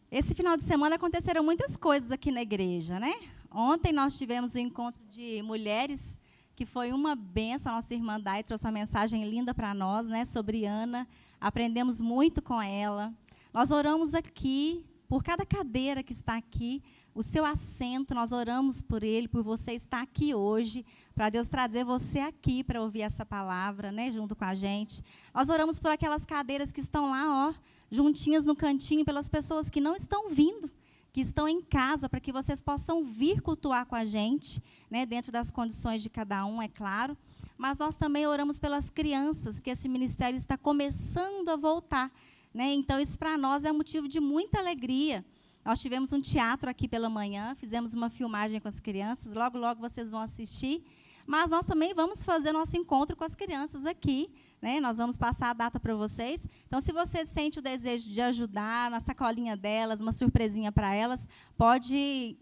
Esse final de semana aconteceram muitas coisas aqui na igreja, né? Ontem nós tivemos um encontro de mulheres, que foi uma benção. A nossa irmã Dai trouxe uma mensagem linda para nós, né, sobre Ana. Aprendemos muito com ela. Nós oramos aqui, por cada cadeira que está aqui, o seu assento, nós oramos por ele, por você estar aqui hoje, para Deus trazer você aqui para ouvir essa palavra, né, junto com a gente. Nós oramos por aquelas cadeiras que estão lá, ó, juntinhas no cantinho, pelas pessoas que não estão vindo, que estão em casa, para que vocês possam vir cultuar com a gente, né, dentro das condições de cada um, é claro. Mas nós também oramos pelas crianças, que esse ministério está começando a voltar, né? Então, isso para nós é um motivo de muita alegria. Nós tivemos um teatro aqui pela manhã, fizemos uma filmagem com as crianças, logo, logo vocês vão assistir. Mas nós também vamos fazer nosso encontro com as crianças aqui, né? Nós vamos passar a data para vocês. Então, se você sente o desejo de ajudar na sacolinha delas, uma surpresinha para elas, pode...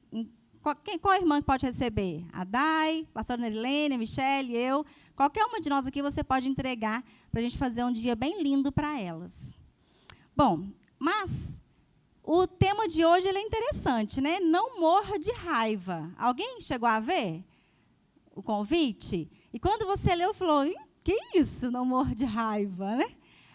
Qual irmã que pode receber? A Dai, a pastora Nerilene, a Michele, eu. Qualquer uma de nós aqui você pode entregar para a gente fazer um dia bem lindo para elas. Bom, mas o tema de hoje ele é interessante, né? Não morra de raiva. Alguém chegou a ver o convite? E quando você leu, falou, que isso, não morra de raiva, né?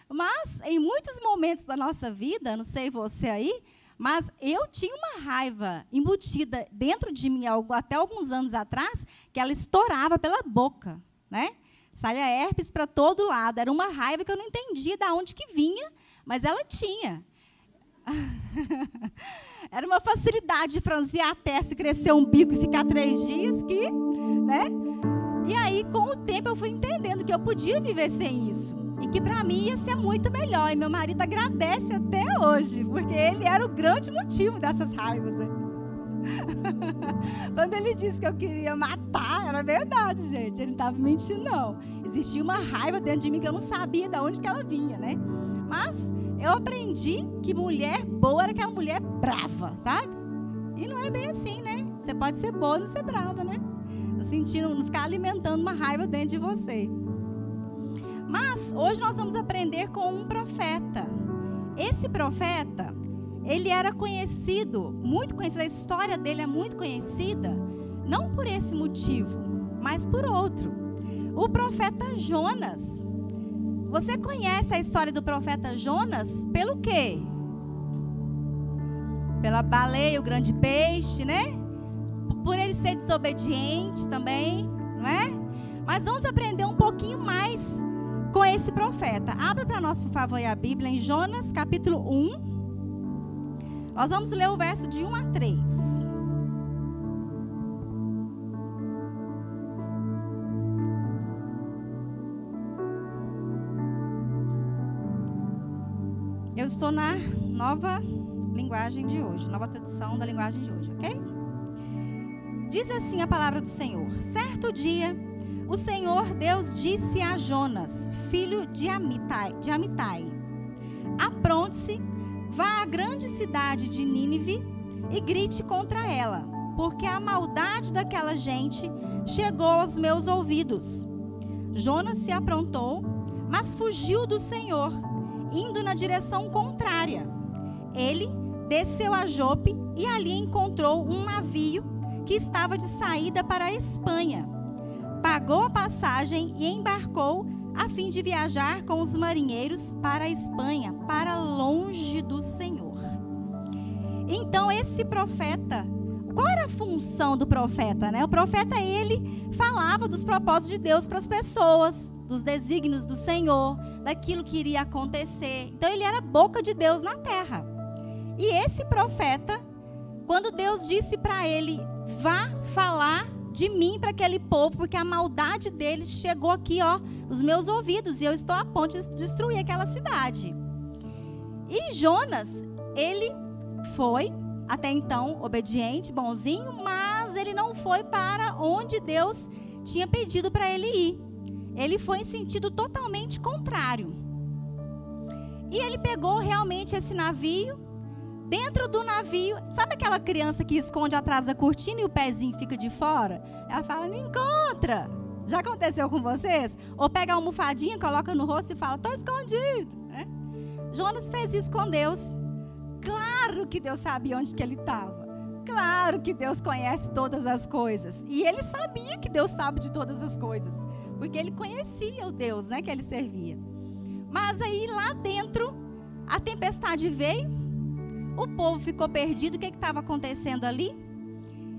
Mas, em muitos momentos da nossa vida, não sei você aí, mas eu tinha uma raiva embutida dentro de mim, até alguns anos atrás, que ela estourava pela boca, né? Saía herpes para todo lado. Era uma raiva que eu não entendia de onde que vinha, mas ela tinha. Era uma facilidade de franzir a testa, crescer um bico e ficar 3 dias, né? E aí, com o tempo, eu fui entendendo que eu podia viver sem isso. E que para mim ia ser muito melhor. E meu marido agradece até hoje, porque ele era o grande motivo dessas raivas. Né? Quando ele disse que eu queria matar, era verdade, gente. Ele não estava mentindo, não. Existia uma raiva dentro de mim que eu não sabia de onde que ela vinha, né? Mas eu aprendi que mulher boa era aquela mulher brava, sabe? E não é bem assim, né? Você pode ser boa e não ser brava, né? Não ficar alimentando uma raiva dentro de você. Mas hoje nós vamos aprender com um profeta. Esse profeta, ele era conhecido, muito conhecido, a história dele é muito conhecida, não por esse motivo, mas por outro. O profeta Jonas. Você conhece a história do profeta Jonas pelo quê? Pela baleia, o grande peixe, né? Por ele ser desobediente também, não é? Mas vamos aprender um pouquinho mais com esse profeta. Abra para nós, por favor, a Bíblia em Jonas, capítulo 1. Nós vamos ler o verso de 1 a 3. Eu estou na nova linguagem de hoje, nova tradução da linguagem de hoje, ok? Diz assim a palavra do Senhor. Certo dia, o Senhor Deus disse a Jonas, filho de Amitai, apronte-se, vá à grande cidade de Nínive e grite contra ela, porque a maldade daquela gente chegou aos meus ouvidos. Jonas se aprontou, mas fugiu do Senhor, indo na direção contrária. Ele desceu a Jope e ali encontrou um navio que estava de saída para a Espanha. Pagou a passagem e embarcou a fim de viajar com os marinheiros para a Espanha, para longe do Senhor. Então, esse profeta, qual era a função do profeta, né? O profeta, ele falava dos propósitos de Deus para as pessoas, dos desígnios do Senhor, daquilo que iria acontecer. Então, ele era a boca de Deus na terra. E esse profeta, quando Deus disse para ele, vá falar de mim para aquele povo, porque a maldade deles chegou aqui, ó, nos meus ouvidos, e eu estou a ponto de destruir aquela cidade. E Jonas, ele foi, até então, obediente, bonzinho, mas ele não foi para onde Deus tinha pedido para ele ir. Ele foi em sentido totalmente contrário. E ele pegou realmente esse navio. Dentro do navio, sabe aquela criança que esconde atrás da cortina e o pezinho fica de fora? Ela fala, me encontra. Já aconteceu com vocês? Ou pega a almofadinha, coloca no rosto e fala, estou escondido. Jonas fez isso com Deus. Claro Claro que Deus sabia onde que ele estava. Claro que Deus conhece todas as coisas. E ele sabia que Deus sabe de todas as coisas. Porque ele conhecia o Deus, né, que ele servia. Mas aí lá dentro, a tempestade veio. O povo ficou perdido. O que estava acontecendo ali?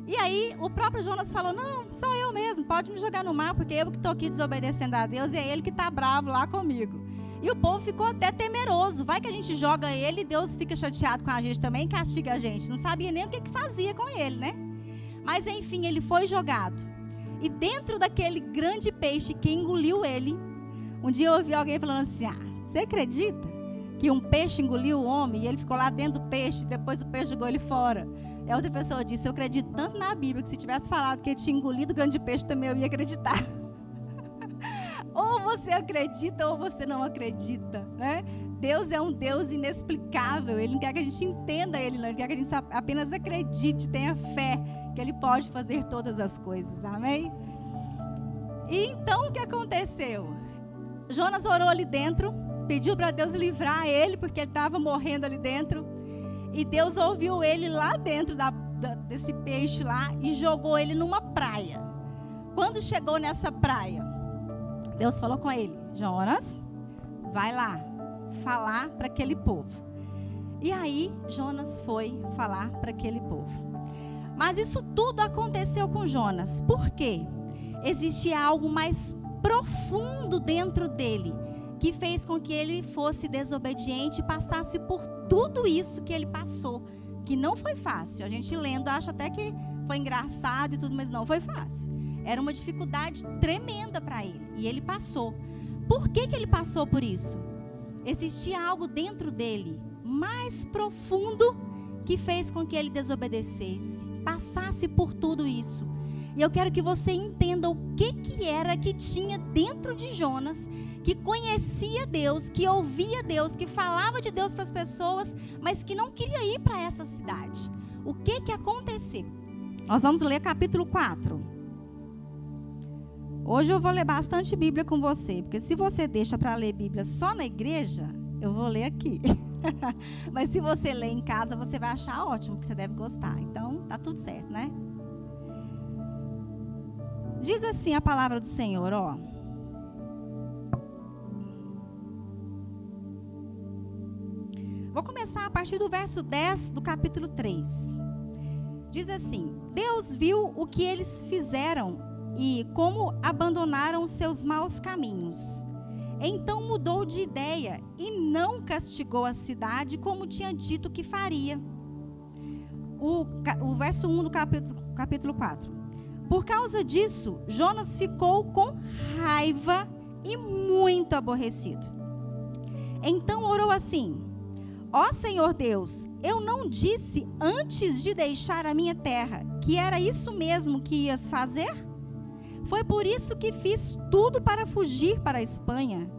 E aí o próprio Jonas falou, não, sou eu mesmo. Pode me jogar no mar, porque eu que estou aqui desobedecendo a Deus. E é ele que está bravo lá comigo. E o povo ficou até temeroso. Vai que a gente joga ele e Deus fica chateado com a gente também e castiga a gente. Não sabia nem o que fazia com ele, né? Mas enfim, ele foi jogado. E dentro daquele grande peixe que engoliu ele, um dia eu ouvi alguém falando assim, você acredita que um peixe engoliu o homem e ele ficou lá dentro do peixe, depois o peixe jogou ele fora? E a outra pessoa disse, eu acredito tanto na Bíblia que se tivesse falado que ele tinha engolido o grande peixe também eu ia acreditar. Ou você acredita ou você não acredita, né? Deus é um Deus inexplicável. Ele não quer que a gente entenda Ele, não. Ele quer que a gente apenas acredite, tenha fé que Ele pode fazer todas as coisas, amém? E então o que aconteceu? Jonas orou ali dentro, pediu para Deus livrar ele, porque ele estava morrendo ali dentro. E Deus ouviu ele lá dentro desse peixe lá e jogou ele numa praia. Quando chegou nessa praia, Deus falou com ele, Jonas, vai lá falar para aquele povo. E aí Jonas foi falar para aquele povo. Mas isso tudo aconteceu com Jonas. Por quê? Existia algo mais profundo dentro dele, que fez com que ele fosse desobediente e passasse por tudo isso que ele passou, que não foi fácil. A gente lendo acha até que foi engraçado e tudo, mas não foi fácil. Era uma dificuldade tremenda para ele. E ele passou. Por que ele passou por isso? Existia algo dentro dele, mais profundo, que fez com que ele desobedecesse. Passasse por tudo isso. E eu quero que você entenda o que era que tinha dentro de Jonas, que conhecia Deus, que ouvia Deus, que falava de Deus para as pessoas, mas que não queria ir para essa cidade. O que aconteceu? Nós vamos ler capítulo 4. Hoje eu vou ler bastante Bíblia com você, porque se você deixa para ler Bíblia só na igreja, eu vou ler aqui. Mas se você ler em casa, você vai achar ótimo, porque você deve gostar. Então, tá tudo certo, né? Diz assim a palavra do Senhor, ó. Vou começar a partir do verso 10 do capítulo 3. Diz assim, Deus viu o que eles fizeram e como abandonaram seus maus caminhos. Então mudou de ideia e não castigou a cidade como tinha dito que faria. O verso 1 do capítulo 4. Por causa disso, Jonas ficou com raiva e muito aborrecido. Então orou assim, ó Senhor Deus, eu não disse antes de deixar a minha terra que era isso mesmo que ias fazer? Foi por isso que fiz tudo para fugir para a Espanha.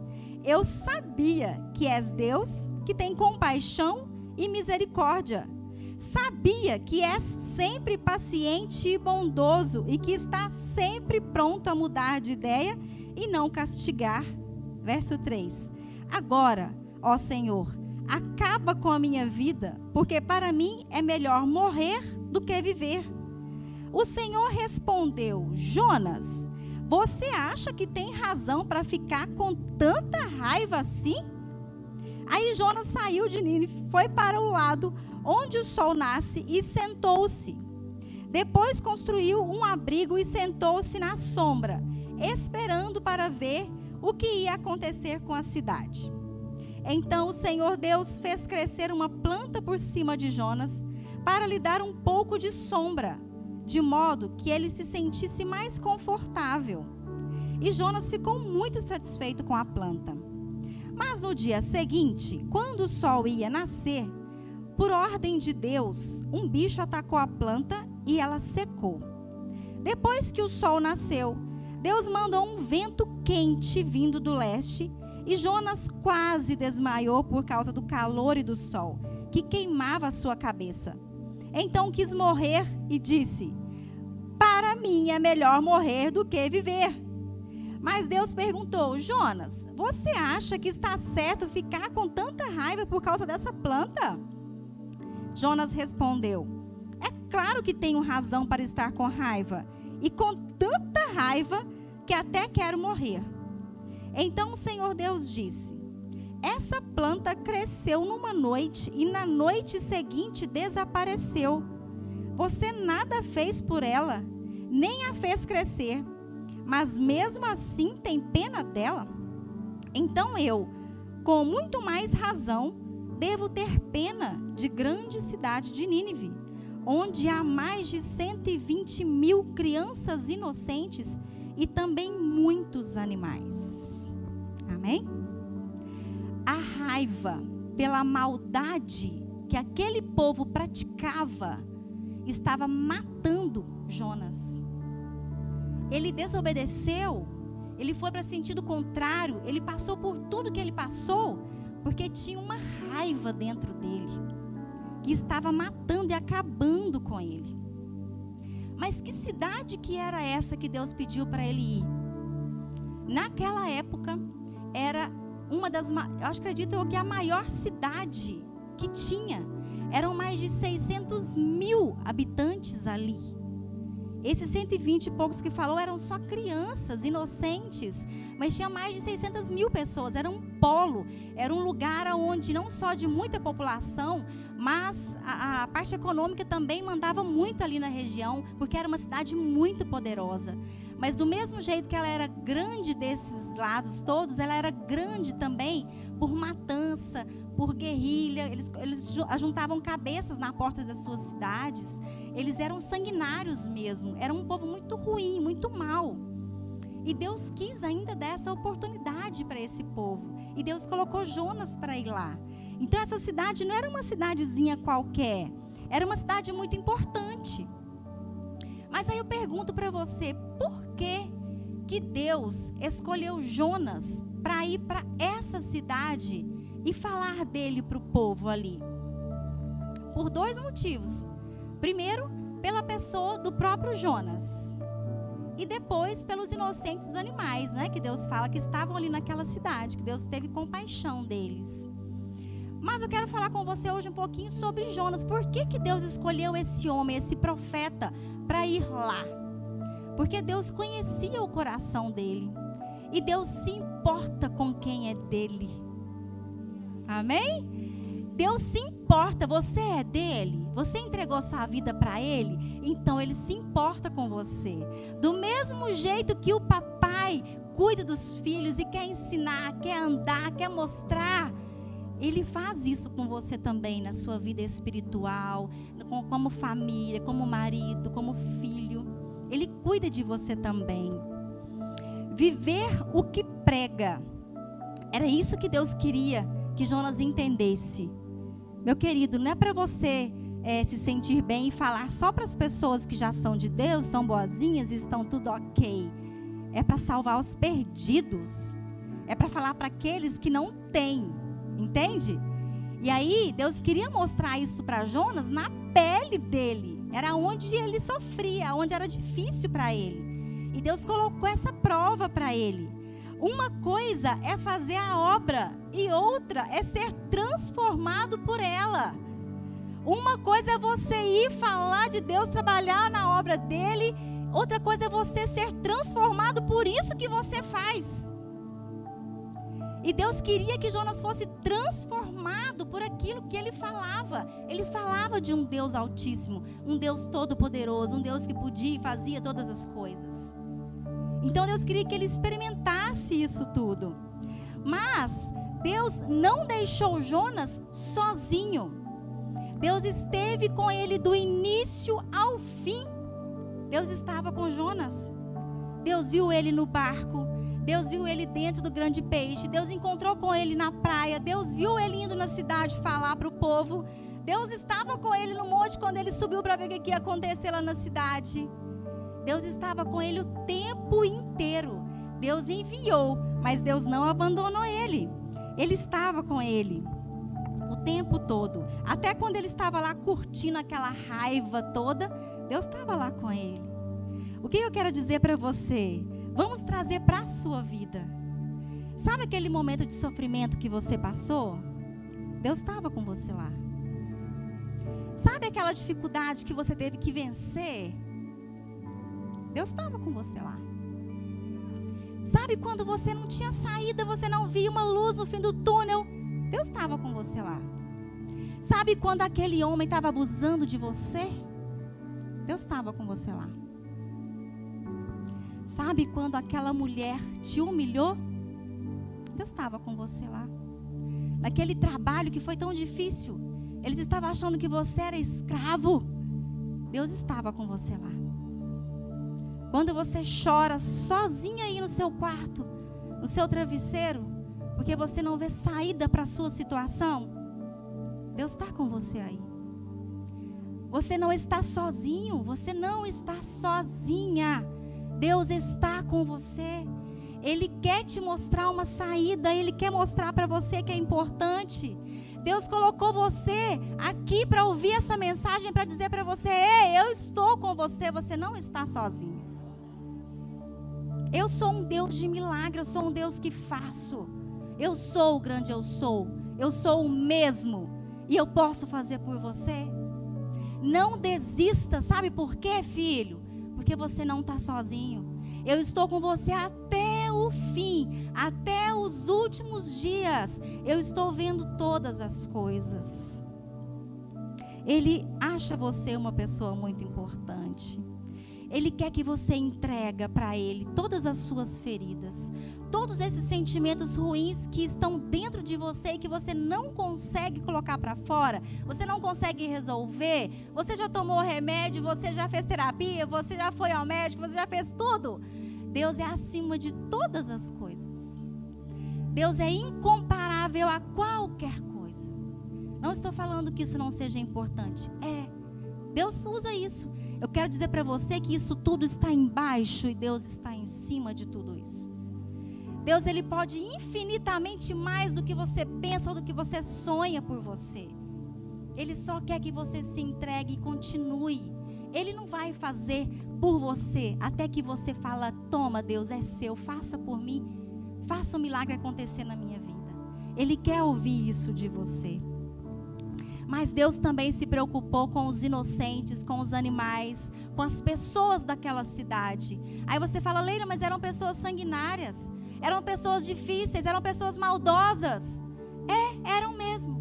Eu sabia que és Deus, que tem compaixão e misericórdia. Sabia que és sempre paciente e bondoso e que está sempre pronto a mudar de ideia e não castigar. Verso 3. Agora, ó Senhor, acaba com a minha vida, porque para mim é melhor morrer do que viver. O Senhor respondeu, Jonas, você acha que tem razão para ficar com tanta raiva assim? Aí Jonas saiu de Nínive, foi para o lado onde o sol nasce e sentou-se. Depois construiu um abrigo e sentou-se na sombra, esperando para ver o que ia acontecer com a cidade. Então o Senhor Deus fez crescer uma planta por cima de Jonas para lhe dar um pouco de sombra, de modo que ele se sentisse mais confortável. E Jonas ficou muito satisfeito com a planta. Mas no dia seguinte, quando o sol ia nascer, por ordem de Deus, um bicho atacou a planta e ela secou. Depois que o sol nasceu, Deus mandou um vento quente vindo do leste e Jonas quase desmaiou por causa do calor e do sol, que queimava a sua cabeça. Então quis morrer e disse, para mim é melhor morrer do que viver. Mas Deus perguntou, Jonas, você acha que está certo ficar com tanta raiva por causa dessa planta? Jonas respondeu: é claro que tenho razão para estar com raiva, e com tanta raiva que até quero morrer. Então o Senhor Deus disse: essa planta cresceu numa noite e na noite seguinte desapareceu. Você nada fez por ela, nem a fez crescer, mas mesmo assim tem pena dela? Então eu, com muito mais razão, devo ter pena de grande cidade de Nínive, onde há mais de 120.000 crianças inocentes e também muitos animais. Amém? A raiva pela maldade que aquele povo praticava estava matando Jonas. Ele desobedeceu, ele foi para sentido contrário, ele passou por tudo que ele passou, porque tinha uma raiva dentro dele, que estava matando e acabando com ele. Mas que cidade que era essa que Deus pediu para ele ir? Naquela época, era uma das, eu acredito que a maior cidade que tinha. Eram mais de 600.000 habitantes ali. Esses 120 e poucos que falou eram só crianças, inocentes, mas tinha mais de 600.000 pessoas. Era um polo, era um lugar onde não só de muita população, mas a parte econômica também mandava muito ali na região, porque era uma cidade muito poderosa. Mas do mesmo jeito que ela era grande desses lados todos, ela era grande também por matança, por guerrilha. Eles ajuntavam cabeças na porta das suas cidades. Eles eram sanguinários mesmo. Era um povo muito ruim, muito mau. E Deus quis ainda dar essa oportunidade para esse povo. E Deus colocou Jonas para ir lá. Então essa cidade não era uma cidadezinha qualquer. Era uma cidade muito importante. Mas aí eu pergunto para você, por que Deus escolheu Jonas para ir para essa cidade e falar dele para o povo ali? Por dois motivos. Primeiro, pela pessoa do próprio Jonas. E depois, pelos inocentes dos animais, né? Que Deus fala que estavam ali naquela cidade, que Deus teve compaixão deles. Mas eu quero falar com você hoje um pouquinho sobre Jonas. Por que Deus escolheu esse homem, esse profeta, para ir lá? Porque Deus conhecia o coração dele. E Deus se importa com quem é dele. Amém? Deus se importa, você é dele, você entregou sua vida para ele, então ele se importa com você. Do mesmo jeito que o papai cuida dos filhos e quer ensinar, quer andar, quer mostrar, ele faz isso com você também na sua vida espiritual, como família, como marido, como filho. Ele cuida de você também. Viver o que prega. Era isso que Deus queria que Jonas entendesse. Meu querido, não é para você se sentir bem e falar só para as pessoas que já são de Deus, são boazinhas e estão tudo ok. É para salvar os perdidos. É para falar para aqueles que não têm. Entende? E aí, Deus queria mostrar isso para Jonas na pele dele. Era onde ele sofria, onde era difícil para ele. E Deus colocou essa prova para ele. Uma coisa é fazer a obra e outra é ser transformado por ela. Uma coisa é você ir falar de Deus, trabalhar na obra dele. Outra coisa é você ser transformado por isso que você faz. E Deus queria que Jonas fosse transformado por aquilo que ele falava. Ele falava de um Deus altíssimo, um Deus todo-poderoso, um Deus que podia e fazia todas as coisas. Então Deus queria que ele experimentasse isso tudo. Mas Deus não deixou Jonas sozinho. Deus esteve com ele do início ao fim. Deus estava com Jonas. Deus viu ele no barco. Deus viu ele dentro do grande peixe. Deus encontrou com ele na praia. Deus viu ele indo na cidade falar para o povo. Deus estava com ele no monte quando ele subiu para ver o que ia acontecer lá na cidade. Deus estava com ele o tempo inteiro. Deus enviou, mas Deus não abandonou ele. Ele estava com ele o tempo todo. Até quando ele estava lá curtindo aquela raiva toda, Deus estava lá com ele. O que eu quero dizer para você? Vamos trazer para a sua vida. Sabe aquele momento de sofrimento que você passou? Deus estava com você lá. Sabe aquela dificuldade que você teve que vencer? Deus estava com você lá. Sabe quando você não tinha saída, você não via uma luz no fim do túnel? Deus estava com você lá. Sabe quando aquele homem estava abusando de você? Deus estava com você lá. Sabe quando aquela mulher te humilhou? Deus estava com você lá. Naquele trabalho que foi tão difícil, eles estavam achando que você era escravo. Deus estava com você lá. Quando você chora sozinha aí no seu quarto, no seu travesseiro, porque você não vê saída para a sua situação, Deus está com você aí. Você não está sozinho, você não está sozinha. Deus está com você. Ele quer te mostrar uma saída, Ele quer mostrar para você que é importante. Deus colocou você aqui para ouvir essa mensagem, para dizer para você: ei, eu estou com você, você não está sozinho. Eu sou um Deus de milagre, eu sou um Deus que faço. Eu sou o grande eu sou o mesmo, e eu posso fazer por você. Não desista, sabe por quê, filho? Porque você não está sozinho. Eu estou com você até o fim, até os últimos dias. Eu estou vendo todas as coisas. Ele acha você uma pessoa muito importante. Ele quer que você entregue para Ele todas as suas feridas, todos esses sentimentos ruins que estão dentro de você e que você não consegue colocar para fora, você não consegue resolver. Você já tomou remédio, você já fez terapia, você já foi ao médico, você já fez tudo. Deus é acima de todas as coisas. Deus é incomparável a qualquer coisa. Não estou falando que isso não seja importante. Deus usa isso. Eu quero dizer para você que isso tudo está embaixo e Deus está em cima de tudo isso. Deus, Ele pode infinitamente mais do que você pensa ou do que você sonha por você. Ele só quer que você se entregue e continue. Ele não vai fazer por você até que você fala: toma, Deus, é seu, faça por mim, faça um milagre acontecer na minha vida. Ele quer ouvir isso de você. Mas Deus também se preocupou com os inocentes, com os animais, com as pessoas daquela cidade. Aí você fala: Leila, mas eram pessoas sanguinárias, eram pessoas difíceis, eram pessoas maldosas. Eram mesmo.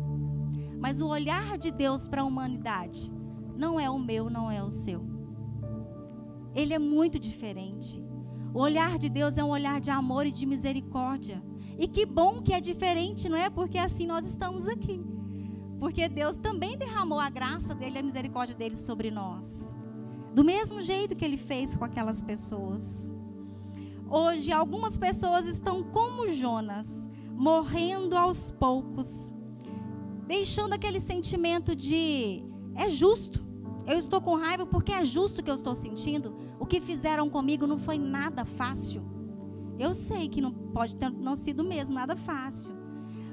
Mas o olhar de Deus para a humanidade não é o meu, não é o seu. Ele é muito diferente. O olhar de Deus é um olhar de amor e de misericórdia. E que bom que é diferente, não é? Porque assim nós estamos aqui. Porque Deus também derramou a graça dele e a misericórdia dele sobre nós. Do mesmo jeito que ele fez com aquelas pessoas. Hoje, algumas pessoas estão como Jonas, morrendo aos poucos. Deixando aquele sentimento de: é justo. Eu estou com raiva porque é justo o que eu estou sentindo. O que fizeram comigo não foi nada fácil. Eu sei que não pode ter não sido mesmo nada fácil.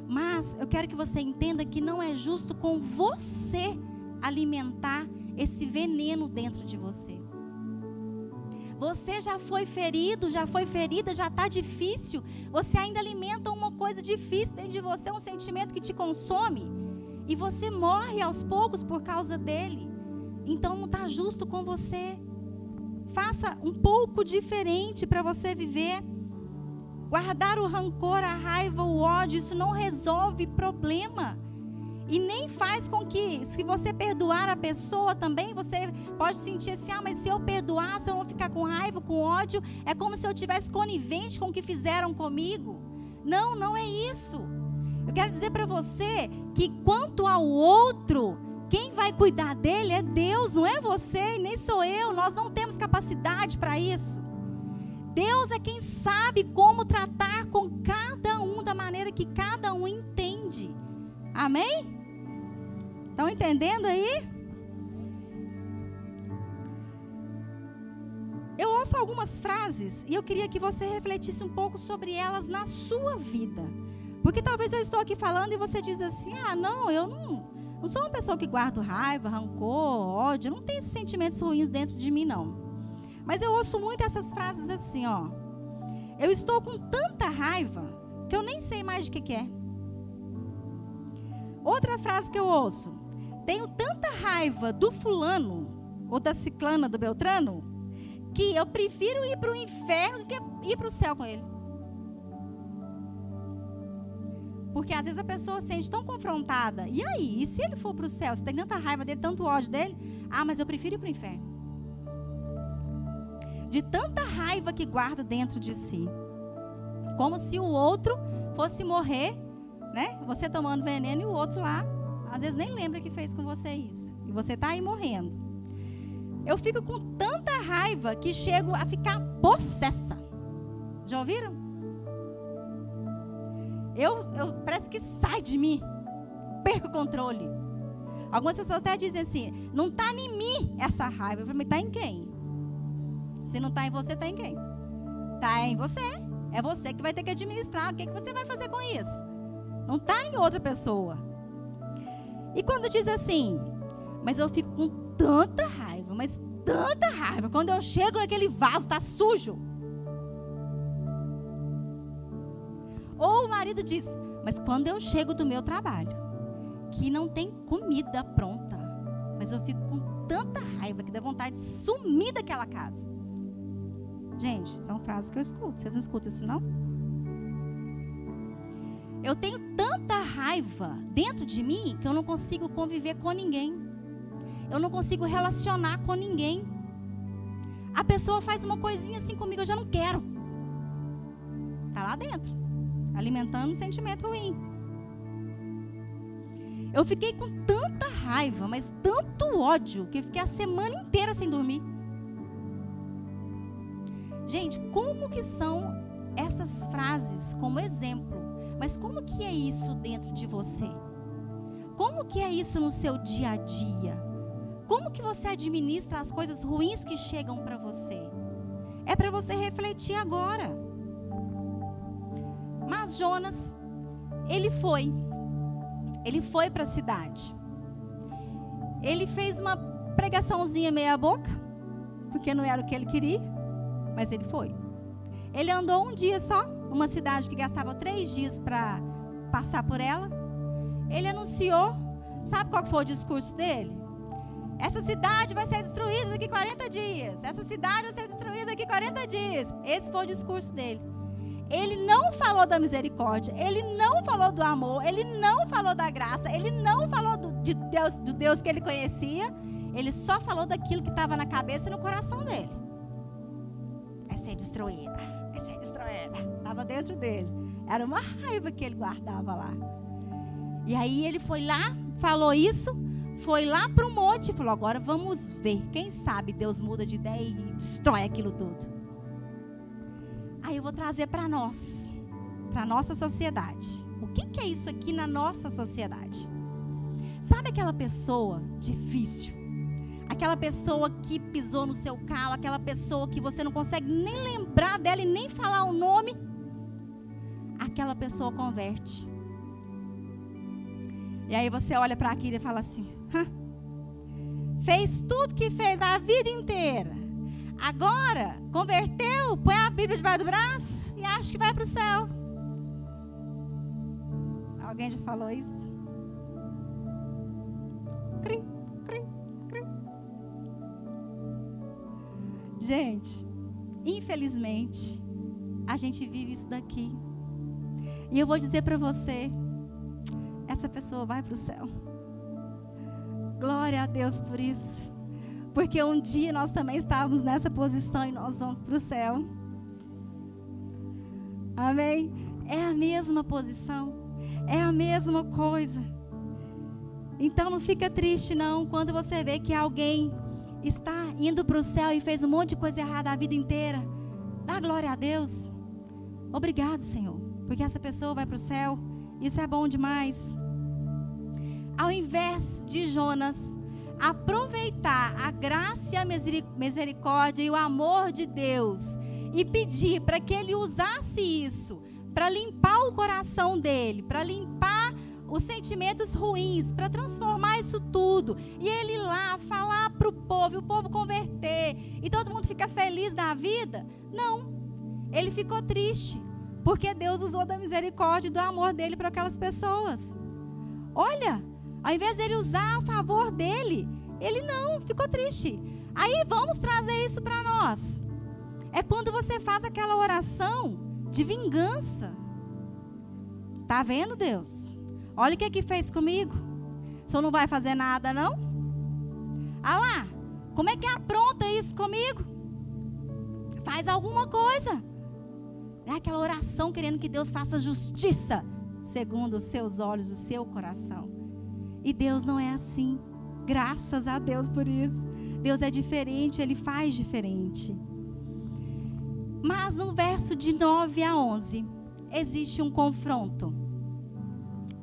Mas eu quero que você entenda que não é justo com você alimentar esse veneno dentro de você. Você já foi ferido, já foi ferida, já está difícil. Você ainda alimenta uma coisa difícil dentro de você, um sentimento que te consome. E você morre aos poucos por causa dele. Então não está justo com você. Faça um pouco diferente para você viver. Guardar o rancor, a raiva, o ódio, isso não resolve problema. E nem faz com que, se você perdoar a pessoa também, você pode sentir assim: mas se eu perdoar, se eu não ficar com raiva, com ódio, é como se eu tivesse conivente com o que fizeram comigo. Não, não é isso. Eu quero dizer para você que quanto ao outro, quem vai cuidar dele é Deus, não é você, nem sou eu. Nós não temos capacidade para isso. Deus é quem sabe como tratar com cada um da maneira que cada um entende. Amém? Estão entendendo aí? Eu ouço algumas frases e eu queria que você refletisse um pouco sobre elas na sua vida. Porque talvez eu estou aqui falando e você diz assim: não, eu não sou uma pessoa que guardo raiva, rancor, ódio, eu não tenho esses sentimentos ruins dentro de mim, não. Mas eu ouço muito essas frases assim, eu estou com tanta raiva que eu nem sei mais de que é. Outra frase que eu ouço: tenho tanta raiva raiva do fulano, ou da ciclana, do Beltrano, que eu prefiro ir para o inferno do que ir para o céu com ele. Porque às vezes a pessoa se sente tão confrontada. E aí? E se ele for para o céu? Você tem tanta raiva dele, tanto ódio dele? Ah, mas eu prefiro ir para o inferno. De tanta raiva que guarda dentro de si. Como se o outro fosse morrer, né? Você tomando veneno e o outro lá, às vezes nem lembra que fez com você isso. E você está aí morrendo. Eu fico com tanta raiva que chego a ficar possessa. Já ouviram? Eu parece que sai de mim. Perco o controle. Algumas pessoas até dizem assim, não está em mim essa raiva. Eu falei, mas está em quem? Se não está em você, está em quem? Está em você. É você que vai ter que administrar. O que você vai fazer com isso? Não está em outra pessoa. E quando diz assim, mas eu fico com tanta raiva, mas tanta raiva. Quando eu chego naquele vaso, está sujo. Ou o marido diz, mas quando eu chego do meu trabalho, que não tem comida pronta, mas eu fico com tanta raiva que dá vontade de sumir daquela casa. Gente, são frases que eu escuto. Vocês não escutam isso, não? Eu tenho tanta raiva dentro de mim que eu não consigo conviver com ninguém. Eu não consigo relacionar com ninguém. A pessoa faz uma coisinha assim comigo, eu já não quero. Está lá dentro, alimentando um sentimento ruim. Eu fiquei com tanta raiva, mas tanto ódio, que eu fiquei a semana inteira sem dormir. Gente, como que são essas frases como exemplo? Mas como que é isso dentro de você? Como que é isso no seu dia a dia? Como que você administra as coisas ruins que chegam para você? É para você refletir agora. Mas Jonas, ele foi para a cidade. Ele fez uma pregaçãozinha meia boca, porque não era o que ele queria, mas ele foi. Ele andou um dia só, uma cidade que gastava 3 dias para passar por ela. Ele anunciou, sabe qual foi o discurso dele? Essa cidade vai ser destruída daqui 40 dias. Essa cidade vai ser destruída daqui 40 dias. Esse foi o discurso dele. Ele não falou da misericórdia, ele não falou do amor, ele não falou da graça, ele não falou do Deus que ele conhecia. Ele só falou daquilo que estava na cabeça e no coração dele. Vai ser destruída, vai ser destruída. Estava dentro dele. Era uma raiva que ele guardava lá. E aí ele foi lá, falou isso, foi lá para o monte e falou, agora vamos ver. Quem sabe Deus muda de ideia e destrói aquilo tudo. Aí eu vou trazer para nós, para a nossa sociedade. O que é isso aqui na nossa sociedade? Sabe aquela pessoa difícil? Aquela pessoa que pisou no seu calo, aquela pessoa que você não consegue nem lembrar dela e nem falar o nome? Aquela pessoa converte. E aí você olha para aquilo e fala assim, fez tudo que fez a vida inteira. Agora, converteu, põe a Bíblia debaixo do braço e acha que vai para o céu. Alguém já falou isso? Cri, cri, cri. Gente, infelizmente, a gente vive isso daqui. E eu vou dizer para você, essa pessoa vai para o céu. Glória a Deus por isso. Porque um dia nós também estávamos nessa posição e nós vamos para o céu. Amém? É a mesma posição. É a mesma coisa. Então não fica triste não, quando você vê que alguém está indo para o céu e fez um monte de coisa errada a vida inteira. Dá glória a Deus. Obrigado, Senhor. Porque essa pessoa vai para o céu. Isso é bom demais. Ao invés de Jonas aproveitar a graça e a misericórdia e o amor de Deus e pedir para que ele usasse isso para limpar o coração dele, para limpar os sentimentos ruins, para transformar isso tudo, e ele ir lá falar para o povo, e o povo converter, e todo mundo fica feliz da vida, não, ele ficou triste, porque Deus usou da misericórdia e do amor dele para aquelas pessoas. Olha, ao invés de ele usar a favor dele, Ele não, ficou triste. Aí vamos trazer isso para nós. É quando você faz aquela oração de vingança. Está vendo, Deus? Olha o que fez comigo. O senhor não vai fazer nada, não? Ah lá, como é que apronta isso comigo? Faz alguma coisa. É aquela oração querendo que Deus faça justiça segundo os seus olhos, o seu coração. E Deus não é assim. Graças a Deus por isso. Deus é diferente, Ele faz diferente. Mas no verso de 9 a 11, existe um confronto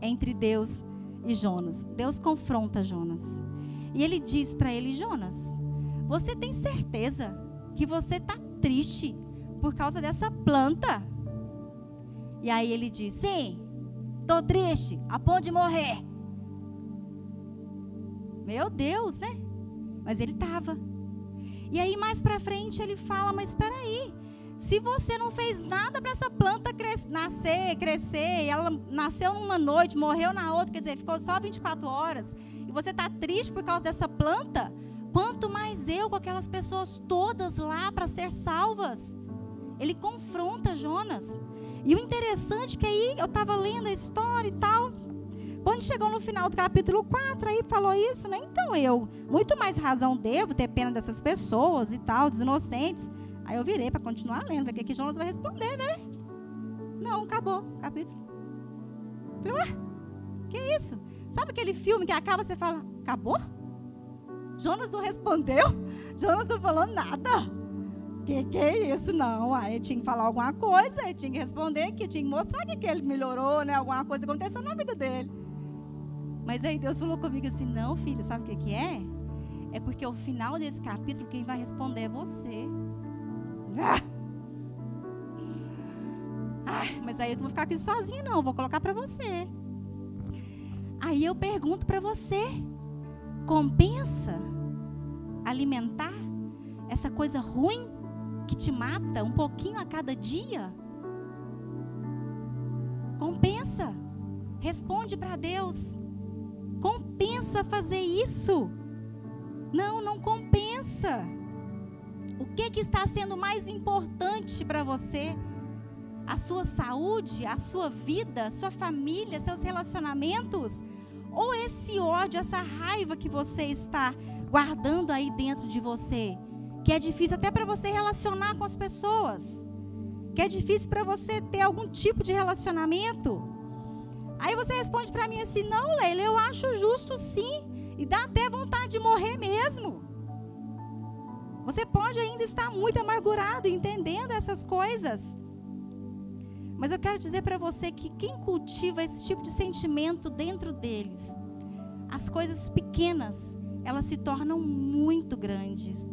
entre Deus e Jonas. Deus confronta Jonas. E Ele diz para ele: Jonas, você tem certeza que você está triste por causa dessa planta? E aí ele diz: sim, estou triste, a ponto de morrer. Meu Deus, né? Mas ele estava. E aí mais para frente ele fala: mas espera aí, se você não fez nada para essa planta crescer, e ela nasceu numa noite, morreu na outra, quer dizer, ficou só 24 horas, e você está triste por causa dessa planta, quanto mais eu com aquelas pessoas todas lá para ser salvas. Ele confronta Jonas. E o interessante é que aí eu estava lendo a história e tal, quando chegou no final do capítulo 4, aí falou isso, né? Então eu, muito mais razão devo ter pena dessas pessoas e tal, dos inocentes. Aí eu virei para continuar lendo, ver o que Jonas vai responder, né? Não, acabou o capítulo. Falei, ué, que isso? Sabe aquele filme que acaba, você fala, acabou? Jonas não respondeu? Jonas não falou nada? Que é isso? Não, aí ele tinha que falar alguma coisa, ele tinha que responder, que tinha que mostrar que ele melhorou, né? Alguma coisa aconteceu na vida dele. Mas aí Deus falou comigo assim: não, filho, sabe o que é? É porque o final desse capítulo, quem vai responder é você. Mas aí eu não vou ficar aqui sozinha, não, vou colocar para você. Aí eu pergunto para você: compensa alimentar essa coisa ruim que te mata um pouquinho a cada dia? Compensa? Responde para Deus. Compensa fazer isso? Não, não compensa. O que está sendo mais importante para você? A sua saúde, a sua vida, a sua família, seus relacionamentos? Ou esse ódio, essa raiva que você está guardando aí dentro de você? Que é difícil até para você relacionar com as pessoas. Que é difícil para você ter algum tipo de relacionamento. Aí você responde para mim assim: não, Leila, eu acho justo sim. E dá até vontade de morrer mesmo. Você pode ainda estar muito amargurado, entendendo essas coisas. Mas eu quero dizer para você que quem cultiva esse tipo de sentimento dentro deles, as coisas pequenas, elas se tornam muito grandes.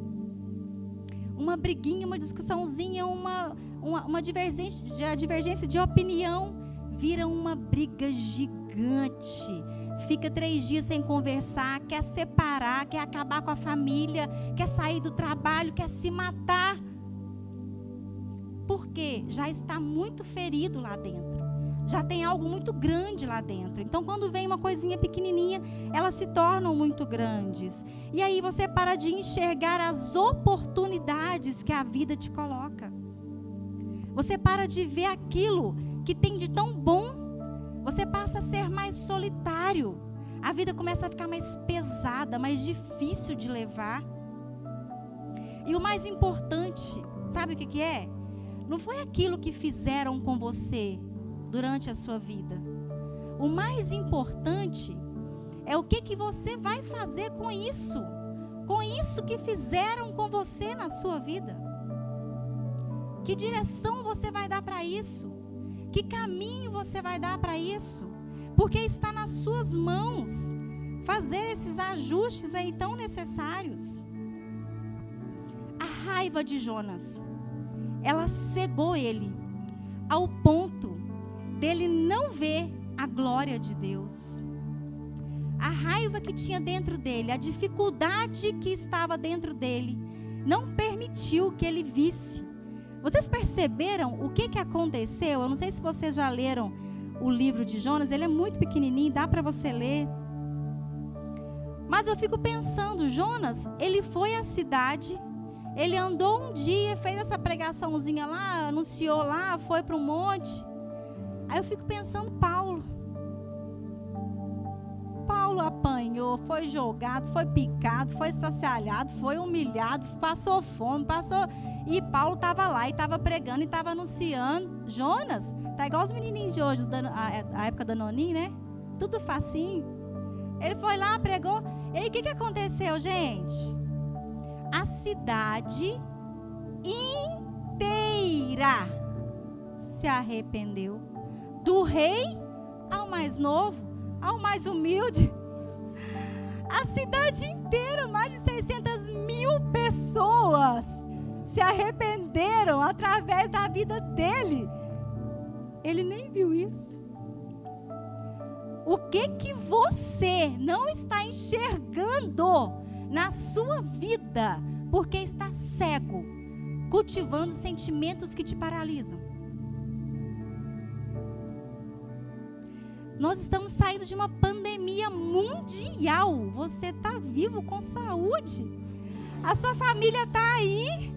Uma briguinha, uma discussãozinha, uma divergência de opinião, vira uma briga gigante. Fica 3 dias sem conversar, quer separar, quer acabar com a família, quer sair do trabalho, quer se matar. Por quê? Já está muito ferido lá dentro. Já tem algo muito grande lá dentro. Então, quando vem uma coisinha pequenininha, elas se tornam muito grandes. E aí você para de enxergar as oportunidades que a vida te coloca. Você para de ver aquilo que tem de tão bom. Você passa a ser mais solitário. A vida começa a ficar mais pesada, mais difícil de levar. E o mais importante, sabe o que é? Não foi aquilo que fizeram com você durante a sua vida. O mais importante é o que você vai fazer com isso que fizeram com você na sua vida. Que direção você vai dar para isso? Que caminho você vai dar para isso? Porque está nas suas mãos fazer esses ajustes aí tão necessários. A raiva de Jonas, ela cegou ele ao ponto dele não ver a glória de Deus. A raiva que tinha dentro dele, a dificuldade que estava dentro dele, não permitiu que ele visse. Vocês perceberam o que aconteceu? Eu não sei se vocês já leram o livro de Jonas, ele é muito pequenininho, dá para você ler. Mas eu fico pensando, Jonas, ele foi à cidade, ele andou um dia, fez essa pregaçãozinha lá, anunciou lá, foi para o monte. Aí eu fico pensando, Paulo apanhou, foi jogado, foi picado, foi estraçalhado, foi humilhado, passou fome, e Paulo estava lá e estava pregando e estava anunciando. Jonas, tá igual os menininhos de hoje, a época da Noninha, né? Tudo facinho. Ele foi lá, pregou. E aí o que aconteceu, gente? A cidade inteira se arrependeu. Do rei ao mais novo, ao mais humilde. A cidade inteira, mais de 600.000 pessoas se arrependeram através da vida dele. Ele nem viu isso. O que você não está enxergando na sua vida porque está cego, cultivando sentimentos que te paralisam? Nós estamos saindo de uma pandemia mundial. Você está vivo com saúde. A sua família está aí.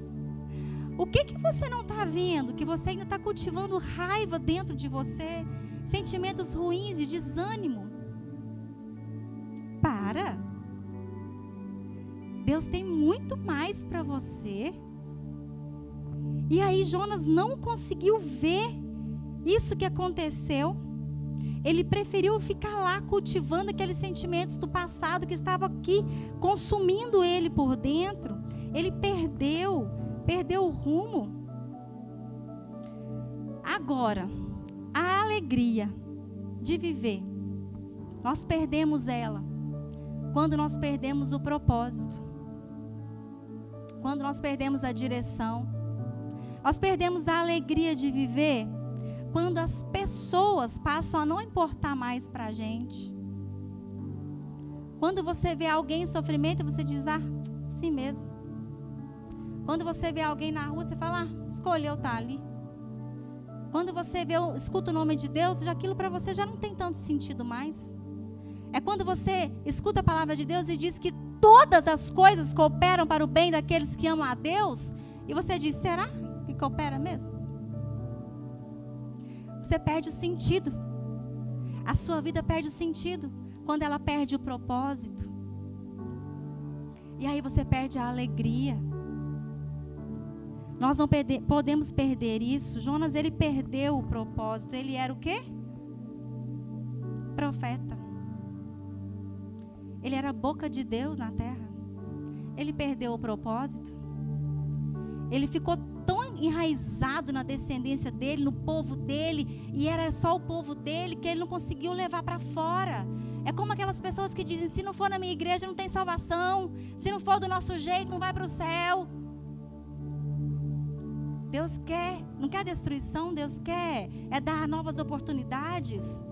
O que você não está vendo? Que você ainda está cultivando raiva dentro de você, sentimentos ruins de desânimo. Para. Deus tem muito mais para você. E aí Jonas não conseguiu ver isso que aconteceu. Ele preferiu ficar lá cultivando aqueles sentimentos do passado que estavam aqui consumindo ele por dentro. Ele perdeu o rumo. Agora, a alegria de viver, nós perdemos ela quando nós perdemos o propósito, quando nós perdemos a direção. Nós perdemos a alegria de viver quando as pessoas passam a não importar mais para a gente. Quando você vê alguém em sofrimento, você diz, assim mesmo. Quando você vê alguém na rua, você fala, escolheu estar ali. Quando você escuta o nome de Deus, aquilo para você já não tem tanto sentido mais. É quando você escuta a palavra de Deus e diz que todas as coisas cooperam para o bem daqueles que amam a Deus, e você diz, será que coopera mesmo? Você perde o sentido. A sua vida perde o sentido quando ela perde o propósito. E aí você perde a alegria. Nós não podemos perder isso. Jonas, ele perdeu o propósito. Ele era o quê? Profeta. Ele era a boca de Deus na terra. Ele perdeu o propósito. Ele ficou tão enraizado na descendência dele, no povo dele, e era só o povo dele, que ele não conseguiu levar para fora. É como aquelas pessoas que dizem, se não for na minha igreja não tem salvação, se não for do nosso jeito não vai para o céu. Deus não quer destruição, Deus quer dar novas oportunidades.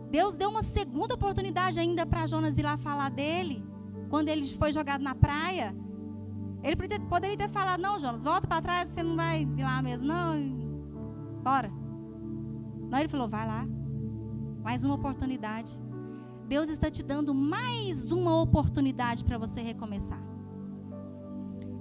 Deus deu uma segunda oportunidade ainda para Jonas ir lá falar dele, quando ele foi jogado na praia. Ele poderia ter falado, não, Jonas, volta para trás, você não vai ir lá mesmo, não, bora. Não, ele falou, vai lá, mais uma oportunidade. Deus está te dando mais uma oportunidade para você recomeçar.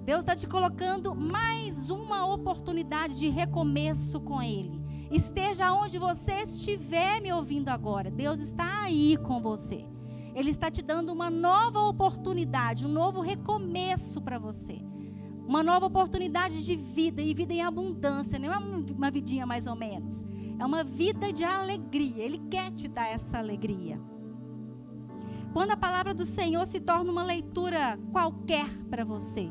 Deus está te colocando mais uma oportunidade de recomeço com Ele. Esteja onde você estiver me ouvindo agora, Deus está aí com você. Ele está te dando uma nova oportunidade, um novo recomeço para você. Uma nova oportunidade de vida, e vida em abundância. Não é uma vidinha mais ou menos. É uma vida de alegria. Ele quer te dar essa alegria. Quando a palavra do Senhor se torna uma leitura qualquer para você,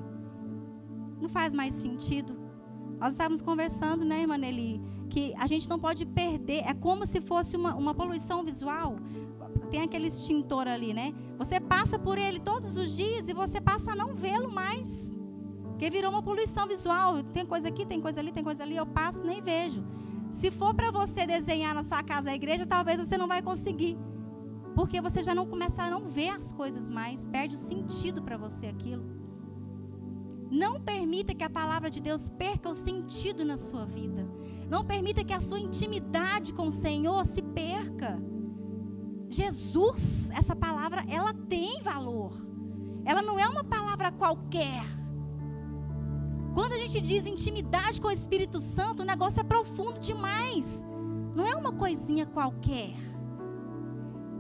não faz mais sentido. Nós estávamos conversando, né, irmã Nelly, que a gente não pode perder. É como se fosse uma poluição visual. Tem aquele extintor ali, né? Você passa por ele todos os dias e você passa a não vê-lo mais. Porque virou uma poluição visual. Tem coisa aqui, tem coisa ali, eu passo, nem vejo. Se for para você desenhar na sua casa a igreja, talvez você não vai conseguir. Porque você já não começa a não ver as coisas mais. Perde o sentido para você aquilo. Não permita que a palavra de Deus perca o sentido na sua vida. Não permita que a sua intimidade com o Senhor se perca. Jesus, essa palavra, ela tem valor. Ela não é uma palavra qualquer. Quando a gente diz intimidade com o Espírito Santo, o negócio é profundo demais. Não é uma coisinha qualquer.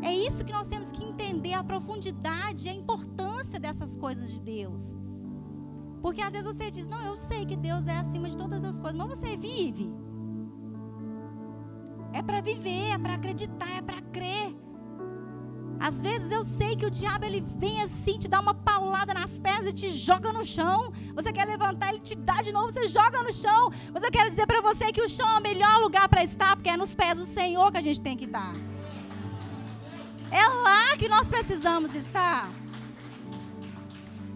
É isso que nós temos que entender, a profundidade e a importância dessas coisas de Deus. Porque às vezes você diz, não, eu sei que Deus é acima de todas as coisas, mas você vive. É para viver, é para acreditar, é para crer. Às vezes eu sei que o diabo, ele vem assim, te dá uma paulada nas pernas e te joga no chão. Você quer levantar, ele te dá de novo, você joga no chão. Mas eu quero dizer para você que o chão é o melhor lugar para estar, porque é nos pés do Senhor que a gente tem que estar. É lá que nós precisamos estar.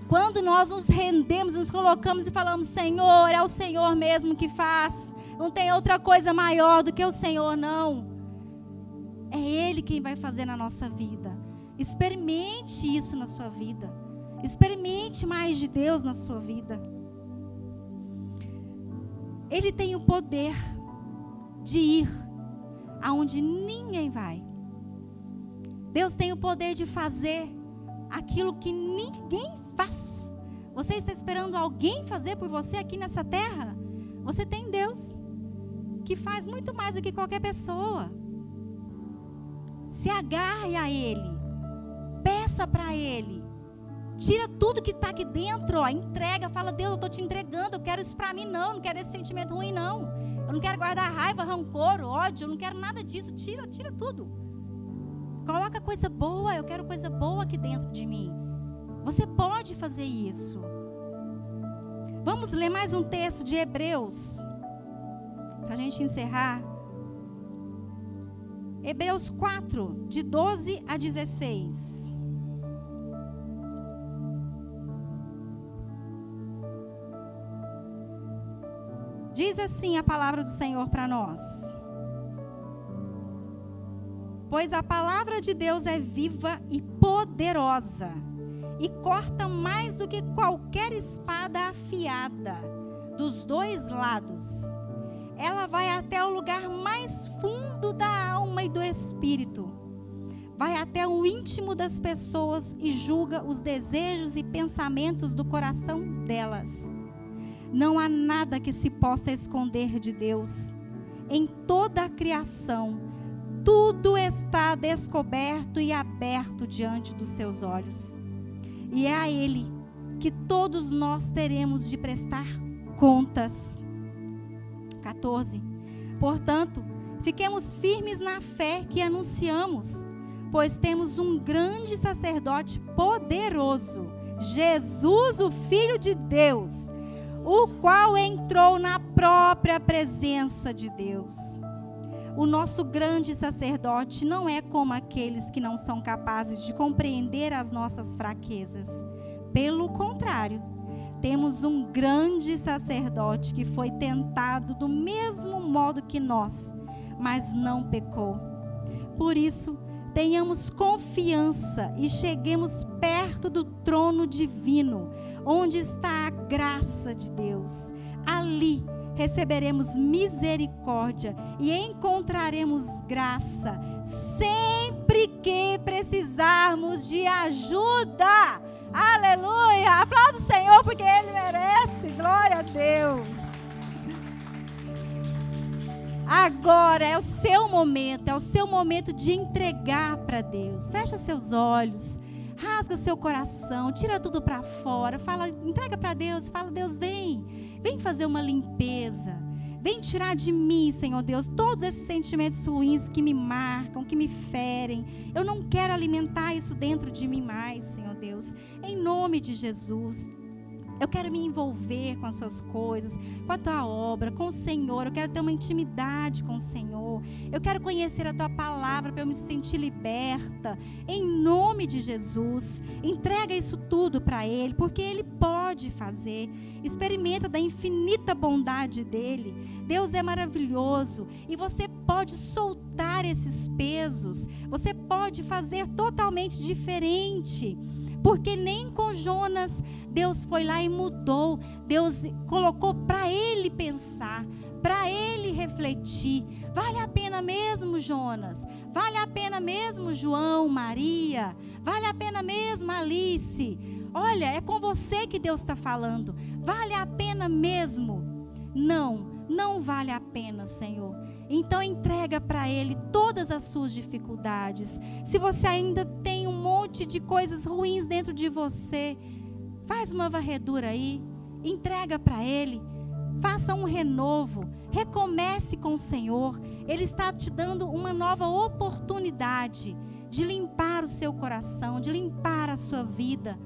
Quando nós nos rendemos, nos colocamos e falamos, Senhor, é o Senhor mesmo que faz. Não tem outra coisa maior do que o Senhor, não. É Ele quem vai fazer na nossa vida. Experimente isso na sua vida. Experimente mais de Deus na sua vida. Ele tem o poder de ir aonde ninguém vai. Deus tem o poder de fazer aquilo que ninguém faz. Você está esperando alguém fazer por você aqui nessa terra? Você tem Deus, que faz muito mais do que qualquer pessoa. Se agarre a Ele, peça para Ele, tira tudo que está aqui dentro, entrega, fala, Deus, eu estou te entregando, eu quero isso para mim não quero esse sentimento ruim não, eu não quero guardar raiva, rancor, ódio, eu não quero nada disso, tira tudo, coloca coisa boa, eu quero coisa boa aqui dentro de mim. Você pode fazer isso. Vamos ler mais um texto de Hebreus, para a gente encerrar. Hebreus 4, de 12 a 16. Diz assim a palavra do Senhor para nós. Pois a palavra de Deus é viva e poderosa, e corta mais do que qualquer espada afiada, dos dois lados. Ela vai até o lugar mais fundo da alma e do espírito. Vai até o íntimo das pessoas e julga os desejos e pensamentos do coração delas. Não há nada que se possa esconder de Deus. Em toda a criação, tudo está descoberto e aberto diante dos seus olhos. E é a Ele que todos nós teremos de prestar contas. 14. Portanto, fiquemos firmes na fé que anunciamos, pois temos um grande sacerdote poderoso, Jesus, o Filho de Deus, o qual entrou na própria presença de Deus. O nosso grande sacerdote não é como aqueles que não são capazes de compreender as nossas fraquezas. Pelo contrário, temos um grande sacerdote que foi tentado do mesmo modo que nós, mas não pecou. Por isso, tenhamos confiança e cheguemos perto do trono divino, onde está a graça de Deus. Ali receberemos misericórdia e encontraremos graça sempre que precisarmos de ajuda. Aleluia! Aplauda o Senhor porque Ele merece. Glória a Deus. Agora é o seu momento de entregar para Deus. Fecha seus olhos, rasga seu coração, tira tudo para fora, entrega para Deus, fala, Deus, vem fazer uma limpeza. Vem tirar de mim, Senhor Deus, todos esses sentimentos ruins que me marcam, que me ferem. Eu não quero alimentar isso dentro de mim mais, Senhor Deus. Em nome de Jesus. Eu quero me envolver com as suas coisas, com a tua obra, com o Senhor. Eu quero ter uma intimidade com o Senhor. Eu quero conhecer a tua palavra para eu me sentir liberta. Em nome de Jesus, entrega isso tudo para Ele, porque Ele pode fazer. Experimenta da infinita bondade dEle. Deus é maravilhoso e você pode soltar esses pesos. Você pode fazer totalmente diferente. Porque nem com Jonas, Deus foi lá e mudou. Deus colocou para ele pensar, para ele refletir. Vale a pena mesmo, Jonas? Vale a pena mesmo, João, Maria? Vale a pena mesmo, Alice? Olha, é com você que Deus está falando. Vale a pena mesmo? Não vale a pena, Senhor. Então entrega para Ele todas as suas dificuldades. Se você ainda tem um monte de coisas ruins dentro de você, faz uma varredura aí, entrega para Ele, faça um renovo, recomece com o Senhor. Ele está te dando uma nova oportunidade de limpar o seu coração, de limpar a sua vida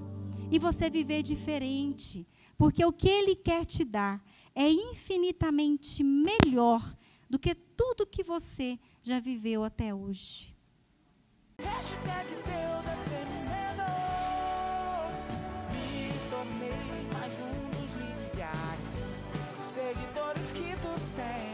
e você viver diferente, porque o que Ele quer te dar é infinitamente melhor do que tudo que você já viveu até hoje. Hashtag Deus é tremendo. Me tornei mais um dos milhares de seguidores que tu tem.